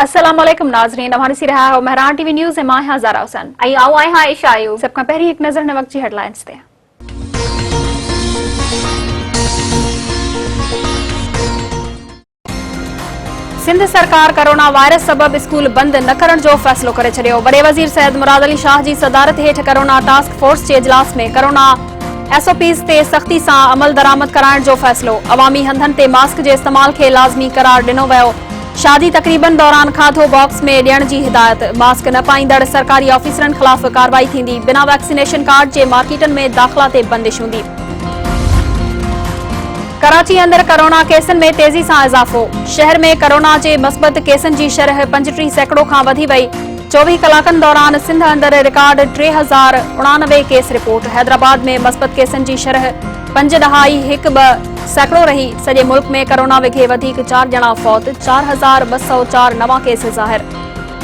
अस्सलाम वालेकुम नाज़रीन, हमारे सी रहा है महरान टीवी न्यूज़ है मां ज़ारा हुसैन। आओ आए हाँ आयशा आयो सबका पहली एक नजर ने वक्त जी हेडलाइंस ते। सिंध सरकार कोरोना वायरस सबब स्कूल बंद न करण जो फैसलो करे छड़ियो। वडे वजीर सैयद मुराद अली शाह जी सदारत हेठ कोरोना टास्क फोर्स के इजलास में कोरोना SOPs ते सख्ती से अमल दरामद कराइण जो फैसलो। अवामी हंधन ते मास्क के इस्तेमाल के लाजमी करार दिनो वियो। शादी तकरीबन दौरान खाधो बॉक्स में ॾियण जी हिदायत। मास्क न पाईंदड़ सरकारी ऑफिसरन खिलाफ कार्रवाई थींदी। बिना वैक्सीनेशन कार्ड के मार्केटन में दाखिला ते बंदिश हूंदी। कराची अंदर कोरोना केसन में तेजी से इजाफो। शहर में कोरोना के मस्बत केसन की शरह 35 सैकड़ों का वधी वई। 24 कलाकन दौरान सिंध अंदर रिकॉर्ड 3089 केस रिपोर्ट। हैदराबाद में मस्बत केसन की शरह 5.12 सैकड़ों रही। सॼे मुल्क में कोरोना विघे वधीक 4 ॼणा फौत। 4204 नवा केस ज़ाहिर।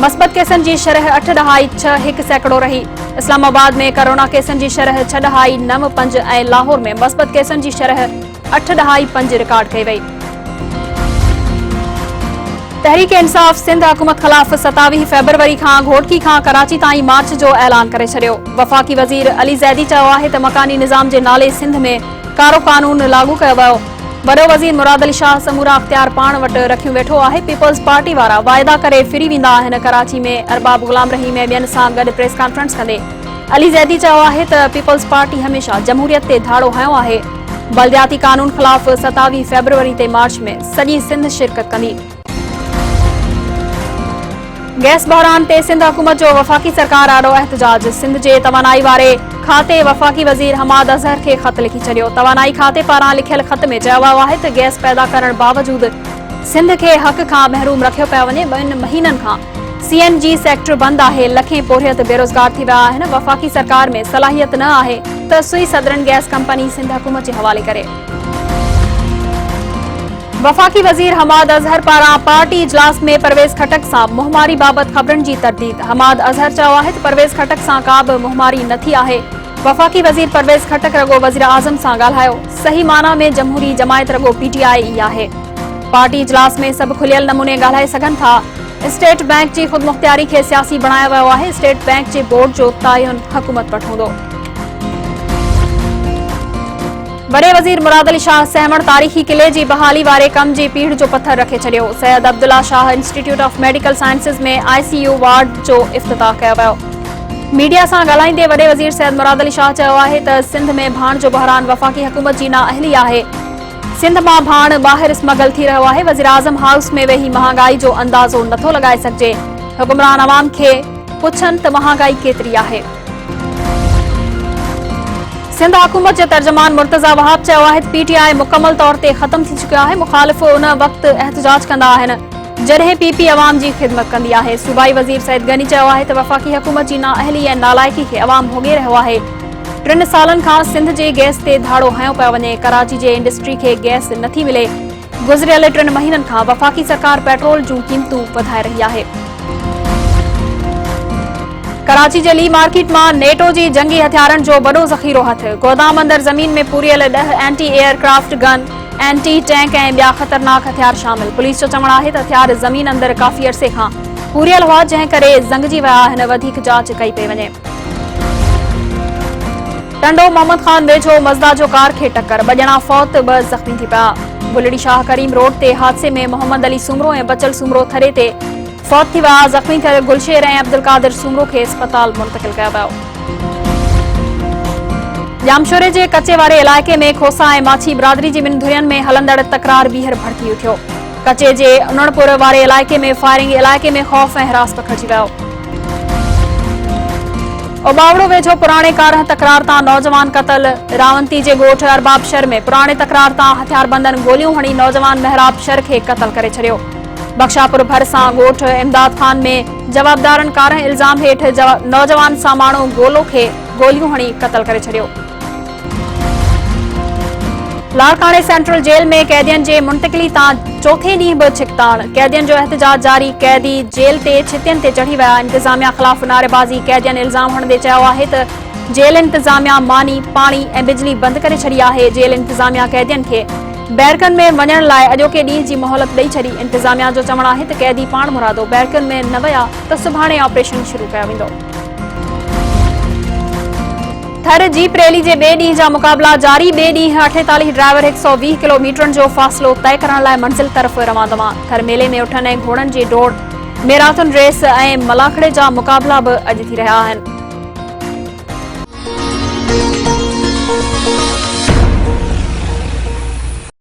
मस्बत केसन की शरह 8.61 सैकड़ों रही। इस्लामाबाद में कोरोना केसन की शरह 6.95 ऐं लाहौर में मस्बत केसन की शरह 8.5 रिकॉर्ड कई वई। तहरीक इंसाफ सिंध हुकूमत खिलाफ 27 फरवरी का घोटकी का कराची ताईं मार्च जो ऐलान करे छड़ियो। वफाकी वजीर अली ज़ैदी चयो आहे त मकानी निज़ाम के नाले सिंध में कारो कानून लागू कयो वियो। वडो वजीर मुराद अली शाह समूरा अख्तियार पाण वटि रखियो वेठो आहे। पीपल्स पार्टी वारा वायदा करे फिरी वेंदा आहिनि। कराची में अरबाब गुलाम रहीम ऐं ॿियनि सां गॾु प्रेस कॉन्फ्रेंस कंदे अली ज़ैदी चयो आहे त पीपल्स पार्टी हमेशा जमहूरियत ते धाड़ो हयो आहे। बलदियाती कानून खिलाफ 27 फरवरी ते मार्च में सॼी सिंध शिरकत कंदी। गैस बहरान ते सिंध हुकूमत जो वफाकी सरकार आड़ो एहतजाज। सिंध के तवानाई वारे खाते वफाकी वजीर हमाद अजहर के खत लिखी छड़ियो। तवानाई खाते पारां लिखियल खत में चयो वियो आहे त गैस पैदा करण बावजूद सिंध के हक खां महरूम रखियो पियो वञे। 2 महीननि खां CNG सेक्टर बंद आहे। लखें पोरियत बेरोजगार थी विया आहिनि। वफाकी सरकार में सलाहियत न आहे त सुई सदरन गैस कंपनी सिंध हुकूमत के हवाले करे। वफाकी वजीर हमाद अजहर पारां पार्टी इजलास में परवेज खटक से मुहमारी बाबत खबरन की तरदीद। हमाद अजहर चयो आहे त परवेज खटक से का भी मुहमारी न थी आहे। वफाकी वजीर परवेज खटक रगो वजीर आजम से ॻाल्हायो। सही माना में जमहूरी जमायत रगो PTI ई आहे। पार्टी इजलास में सब खुलियल नमूने ॻाल्हाए सघन था। स्टेट बैंक की खुद मुख्तियारी के सियासी बनाया वियो आहे। स्टेट बैंक के बोर्ड जो तयन हुकूमत वटि हूंदो। वडे वजीर मुराद अली शाह सहमण तारीखी किले की बहाली वारे कम की पीढ़ जो पत्थर रखे छड़ियो। Syed Abdullah Shah institute of medical sciences में ICU वार्ड जो इफ्तिताह कयो वियो। मीडिया से ॻाल्हाईंदे वडे वजीर सैयद मुराद अली शाह चयो आहे त सिंध में भाण जो बहरान वफाकी हुकूमत की नाअहली आहे। सिंध मां भाण बाहिर स्मगल थी रहियो आहे। वजीर आजम हाउस में वेही महांगाई जो अंदाजो नथो लगाए सघिजे। हुक्मरान अवाम के पुछन त महांगाई केतरी आहे। सिंध हुकूमत के तर्जमान मुर्तजा वहाब चयो आहे त PTI मुकम्मल तौर ते खत्म थी चुकियो आहे। मुखालिफ उन वक्त एहतजाज कंदा आहिनि जॾहिं PP अवाम की खिदमत कंदी आहे। सूबाई वजीर सईद गनी चयो आहे त वफाकी हुकूमत की नाअहली ऐं नालायकी के अवाम भोगे रहियो आहे। 3 सालन खां सिंध के गैस ते धाड़ो हयो पियो वञे। कराची के इंडस्ट्री के गैस नथी मिले। गुज़रियल 3 महीनन खां वफाकी सरकार पेट्रोल जूं कीमतूं वधाए रही आहे। कराची के ली मार्केट में नेटो की जंगी हथियारन जो बड़ो ज़ख़ीरो हथ। गोदाम अंदर जमीन में पूरियल 10 anti aircraft gun, anti tank ऐं ॿिया खतरनाक हथियार शामिल। पुलिस जो चवण आहे त हथियार जमीन अंदर काफ़ी अरसे खां पूरियल हुआ जंहिं करे ज़ंगजी विया आहिनि। वधीक जांच कई पई वञे। टंडो मोहम्मद खान वेझो मज़दा जो कार के टक्कर। 2 ॼणा फौत, 2 ज़ख़्मी थी पिया। बुलड़ी शाह करीम रोड ते हादसे में मोहम्मद अली सुमरो ऐं बचल सुमरो थरे ते फौत थी विया। ज़ख़्मी थियल गुलशेर ऐं अब्दुल कादिर सुमरो के अस्पताल मुंतकिल कयो वियो। जामशोरे के कचे वारे इलाके में खोसा ऐं माछी बिरादरी की 2 धुरियन में हलंदड़ तकरार ॿीहर भड़की उठियो। कचे के उनड़पुर वारे इलाके में फायरिंग इलाके में खौफ ऐं हिरास पखिड़जी वियो। ओबावड़ो वेझो पुराने कारह तकरार तां नौजवान कतल। रावंती के गोठ अरबाब शर में पुराने तकरार तां हथियारबंदन गोलियों हणी नौजवान महराब शर के कतल करे छड़ियो। बख्शापुर भरसा गोठ इमदाद खान में जवाबदारन कारह इल्जाम हेठ नौजवान सामाणो गोलो के गोलियों हणी कतल करे छड़ियो। लाड़काने सेंट्रल जेल में कैदियन के मुंतकिली तां चौथे ॾींहुं बि छिकताण। कैदियन जो एहतजाज जारी। कैदी जेल ते छितियन ते चढ़ी विया। इंतजामिया खिलाफ नारेबाजी। कैदियन इल्जाम हणंदे चयो आहे त जेल इंतजामिया मानी, पानी ऐं बिजली बंद करे छड़ी आहे। जेल इंतजामिया कैदियन के बैरकनि में वञण लाइ अॼोके ॾींहं जी मोहलत ॾेई छॾी। इंतिज़ामिया जो चवणु आहे त क़ैदी पाण मुरादो बैरकनि में न विया त सुभाणे ऑपरेशन शुरू कयो वेंदो। थर जीप रैली जे ॿिए ॾींहं जा मुक़ाबला जारी। ॿिए ॾींहुं 48 ड्राइवर 120 किलोमीटरनि जो फ़ासिलो तइ करण लाइ मंज़िल तरफ़ रवां दवा। थर मेले में उठनि ऐं घोड़नि जी डोड़, मैराथन रेस ऐं मलाखड़े जा मुक़ाबला बि अॼु थी रहिया आहिनि।